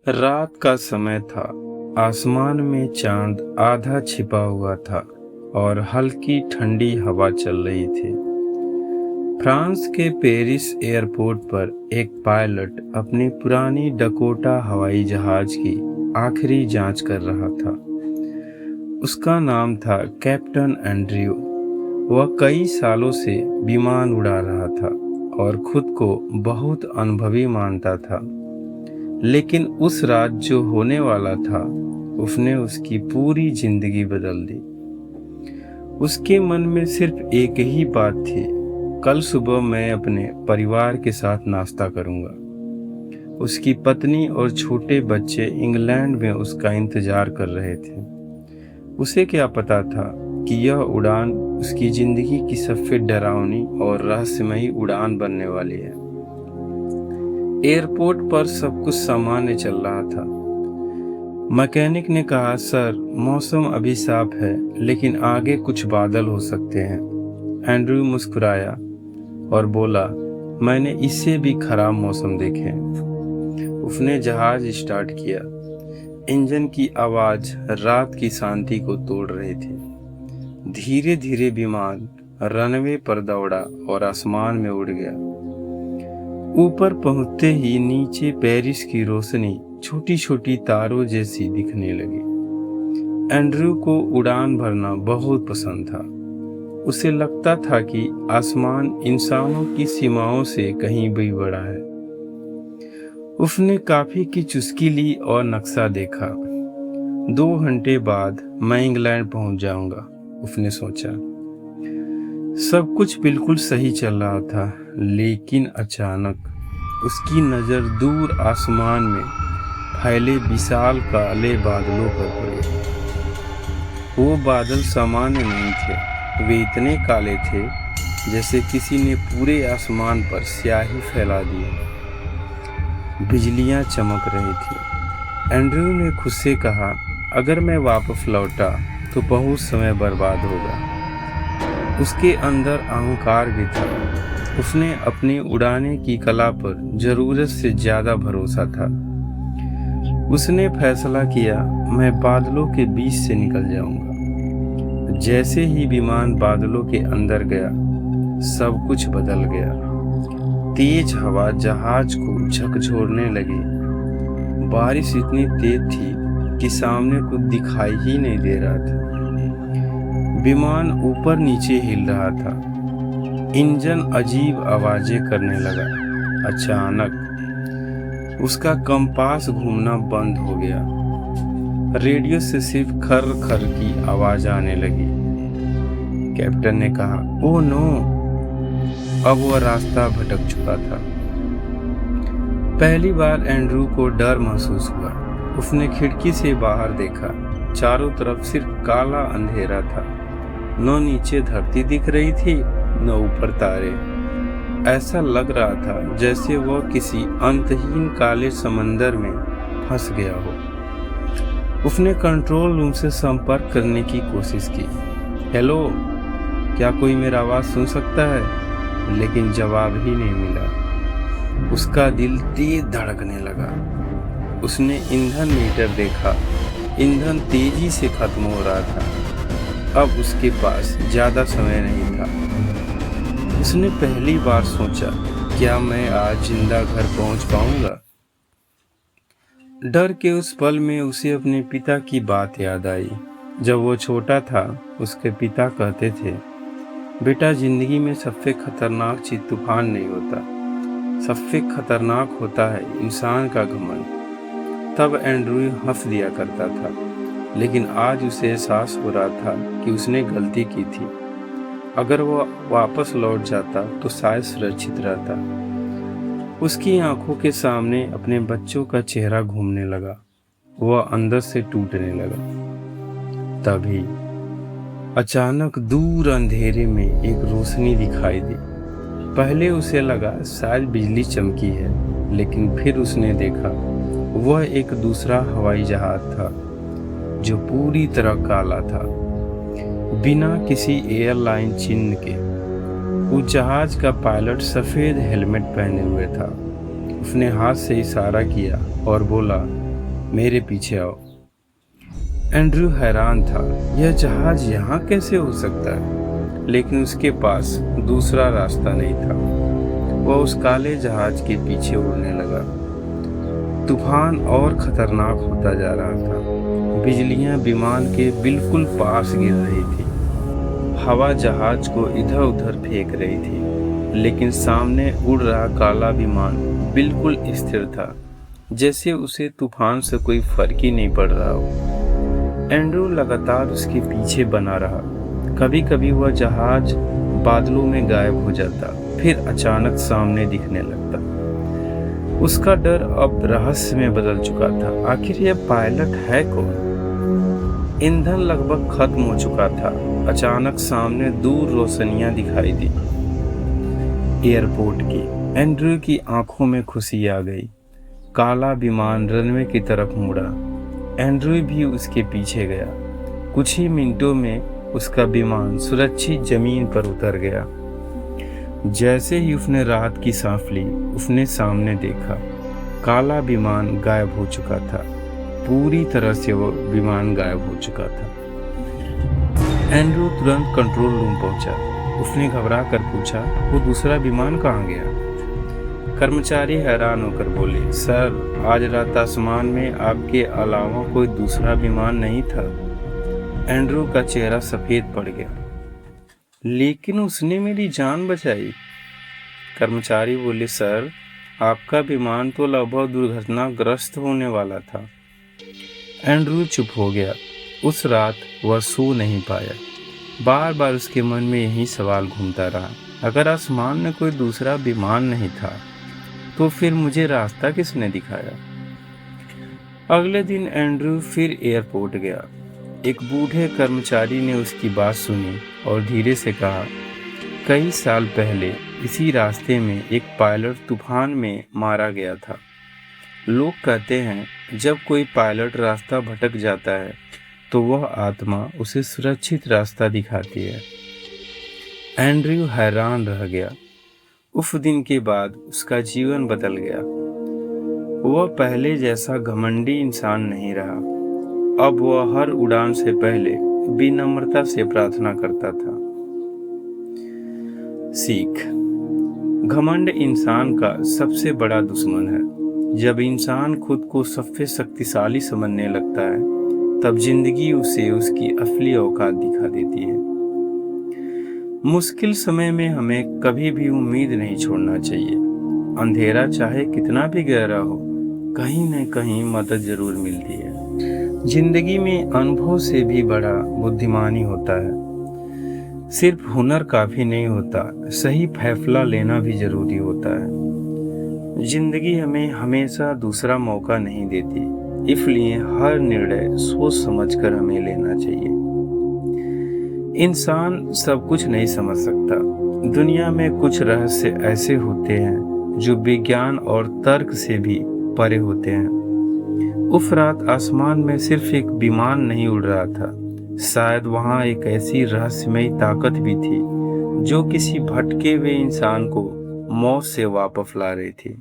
रात का समय था। आसमान में चांद आधा छिपा हुआ था और हल्की ठंडी हवा चल रही थी। फ्रांस के पेरिस एयरपोर्ट पर एक पायलट अपनी पुरानी डकोटा हवाई जहाज की आखिरी जांच कर रहा था। उसका नाम था कैप्टन एंड्रयू। वह कई सालों से विमान उड़ा रहा था और खुद को बहुत अनुभवी मानता था। लेकिन उस रात जो होने वाला था उसने उसकी पूरी जिंदगी बदल दी। उसके मन में सिर्फ एक ही बात थी, कल सुबह मैं अपने परिवार के साथ नाश्ता करूंगा। उसकी पत्नी और छोटे बच्चे इंग्लैंड में उसका इंतजार कर रहे थे। उसे क्या पता था कि यह उड़ान उसकी जिंदगी की सबसे डरावनी और रहस्यमयी उड़ान बनने वाली है। एयरपोर्ट पर सब कुछ सामान्य चल रहा था। मैकेनिक ने कहा, सर मौसम अभी साफ है लेकिन आगे कुछ बादल हो सकते हैं। एंड्रयू मुस्कुराया और बोला, मैंने इससे भी खराब मौसम देखे। उसने जहाज स्टार्ट किया। इंजन की आवाज रात की शांति को तोड़ रही थी। धीरे धीरे विमान रनवे पर दौड़ा और आसमान में उड़ गया। ऊपर पहुंचते ही नीचे पेरिस की रोशनी छोटी छोटी तारों जैसी दिखने लगी। एंड्रयू को उड़ान भरना बहुत पसंद था। उसे लगता था कि आसमान इंसानों की सीमाओं से कहीं भी बड़ा है। उसने कॉफी की चुस्की ली और नक्शा देखा। 2 घंटे बाद मैं इंग्लैंड पहुंच जाऊंगा, उसने सोचा। सब कुछ बिल्कुल सही चल रहा था, लेकिन अचानक उसकी नज़र दूर आसमान में फैले विशाल काले बादलों पर पड़ी। वो बादल सामान्य नहीं थे, वे इतने काले थे जैसे किसी ने पूरे आसमान पर स्याही फैला दी। बिजलियां चमक रही थी। एंड्रयू ने खुद से कहा, अगर मैं वापस लौटा तो बहुत समय बर्बाद होगा। उसके अंदर अहंकार भी था। उसने अपनी उड़ाने की कला पर जरूरत से ज्यादा भरोसा था। उसने फैसला किया, मैं बादलों के बीच से निकल जाऊंगा। जैसे ही विमान बादलों के अंदर गया, सब कुछ बदल गया। तेज हवा जहाज को झकझोरने लगी। बारिश इतनी तेज थी कि सामने कुछ दिखाई ही नहीं दे रहा था। विमान ऊपर नीचे हिल रहा था। इंजन अजीब आवाजें करने लगा। अचानक उसका कंपास घूमना बंद हो गया। रेडियो से सिर्फ खर खर की आवाज आने लगी। कैप्टन ने कहा, ओह नो! अब वह रास्ता भटक चुका था। पहली बार एंड्रयू को डर महसूस हुआ। उसने खिड़की से बाहर देखा। चारों तरफ सिर्फ काला अंधेरा था। न नीचे धरती दिख रही थी, न ऊपर तारे। ऐसा लग रहा था जैसे वह किसी अंतहीन काले समंदर में फंस गया हो। उसने कंट्रोल रूम से संपर्क करने की कोशिश की। हेलो, क्या कोई मेरा आवाज सुन सकता है? लेकिन जवाब ही नहीं मिला। उसका दिल तेज धड़कने लगा। उसने ईंधन मीटर देखा। ईंधन तेजी से खत्म हो रहा था। अब उसके पास ज्यादा समय नहीं था। उसने पहली बार सोचा, क्या मैं आज जिंदा घर पहुंच पाऊंगा? डर के उस पल में उसे अपने पिता की बात याद आई। जब वो छोटा था, उसके पिता कहते थे, बेटा, जिंदगी में सबसे खतरनाक चीज तूफान नहीं होता, सबसे खतरनाक होता है इंसान का घमंड। तब एंड्रयू हंस दिया करता था, लेकिन आज उसे एहसास हो रहा था कि उसने गलती की थी। अगर वह वापस लौट जाता तो शायद सुरक्षित रहता। उसकी आंखों के सामने अपने बच्चों का चेहरा घूमने लगा। वह अंदर से टूटने लगा। तभी अचानक दूर अंधेरे में एक रोशनी दिखाई दी। पहले उसे लगा शायद बिजली चमकी है, लेकिन फिर उसने देखा वह एक दूसरा हवाई जहाज था जो पूरी तरह काला था, बिना किसी एयरलाइन चिन्ह के। उस जहाज का पायलट सफेद हेलमेट पहने हुए था। उसने हाथ से इशारा किया और बोला, मेरे पीछे आओ। एंड्रयू हैरान था, यह जहाज यहाँ कैसे हो सकता है, लेकिन उसके पास दूसरा रास्ता नहीं था। वह उस काले जहाज के पीछे उड़ने लगा। तूफान और खतरनाक होता जा रहा था। बिजलियां विमान के बिल्कुल पास गिर रही थी। हवा जहाज को इधर उधर फेंक रही थी, लेकिन सामने उड़ रहा काला विमान बिल्कुल स्थिर था, जैसे उसे तूफान से कोई फर्क ही नहीं पड़ रहा हो। एंड्रयू लगातार उसके पीछे बना रहा। कभी कभी वह जहाज बादलों में गायब हो जाता, फिर अचानक सामने दिखने लगता। उसका डर अब रहस्य में बदल चुका था। आखिर यह पायलट है कौन? ईंधन लगभग खत्म हो चुका था। अचानक सामने दूर रोशनियां दिखाई दी, एयरपोर्ट की। एंड्रयू की आंखों में खुशी आ गई। काला विमान रनवे की तरफ मुड़ा। एंड्रयू भी उसके पीछे गया। कुछ ही मिनटों में उसका विमान सुरक्षित जमीन पर उतर गया। जैसे ही उसने राहत की सांस ली, उसने सामने देखा। काला विमान गायब हो चुका था। पूरी तरह से वो विमान गायब हो चुका था। एंड्रयू तुरंत कंट्रोल रूम पहुंचा। उसने घबरा कर पूछा, वो दूसरा विमान कहाँ गया? कर्मचारी हैरान होकर बोले, सर, आज रात आसमान में आपके अलावा कोई दूसरा विमान नहीं था। एंड्रयू का चेहरा सफेद पड़ गया। लेकिन उसने मेरी जान बचाई। कर्मचारी बोले, सर, आपका विमान तो लगभग दुर्घटनाग्रस्त होने वाला था। एंड्रयू चुप हो गया। उस रात वह सो नहीं पाया। बार बार उसके मन में यही सवाल घूमता रहा, अगर आसमान में कोई दूसरा विमान नहीं था तो फिर मुझे रास्ता किसने दिखाया? अगले दिन एंड्रयू फिर एयरपोर्ट गया। एक बूढ़े कर्मचारी ने उसकी बात सुनी और धीरे से कहा, कई साल पहले इसी रास्ते में एक पायलट तूफान में मारा गया था। लोग कहते हैं जब कोई पायलट रास्ता भटक जाता है तो वह आत्मा उसे सुरक्षित रास्ता दिखाती है। एंड्रयू हैरान रह गया। उस दिन के बाद उसका जीवन बदल गया। वह पहले जैसा घमंडी इंसान नहीं रहा। अब वह हर उड़ान से पहले विनम्रता से प्रार्थना करता था। सीख: घमंड इंसान का सबसे बड़ा दुश्मन है। जब इंसान खुद को सबसे शक्तिशाली समझने लगता है, तब जिंदगी उसे उसकी असली औकात दिखा देती है। मुश्किल समय में हमें कभी भी उम्मीद नहीं छोड़ना चाहिए। अंधेरा चाहे कितना भी गहरा हो, कहीं न कहीं मदद जरूर मिलती है। जिंदगी में अनुभव से भी बड़ा बुद्धिमानी होता है। सिर्फ हुनर काफी नहीं होता, सही फैसला लेना भी जरूरी होता है। जिंदगी हमें हमेशा दूसरा मौका नहीं देती, इसलिए हर निर्णय सोच समझकर हमें लेना चाहिए। इंसान सब कुछ नहीं समझ सकता। दुनिया में कुछ रहस्य ऐसे होते हैं जो विज्ञान और तर्क से भी परे होते हैं। उस रात आसमान में सिर्फ एक विमान नहीं उड़ रहा था, शायद वहां एक ऐसी रहस्यमयी ताकत भी थी जो किसी भटके हुए इंसान को मौत से वापस ला रही थी।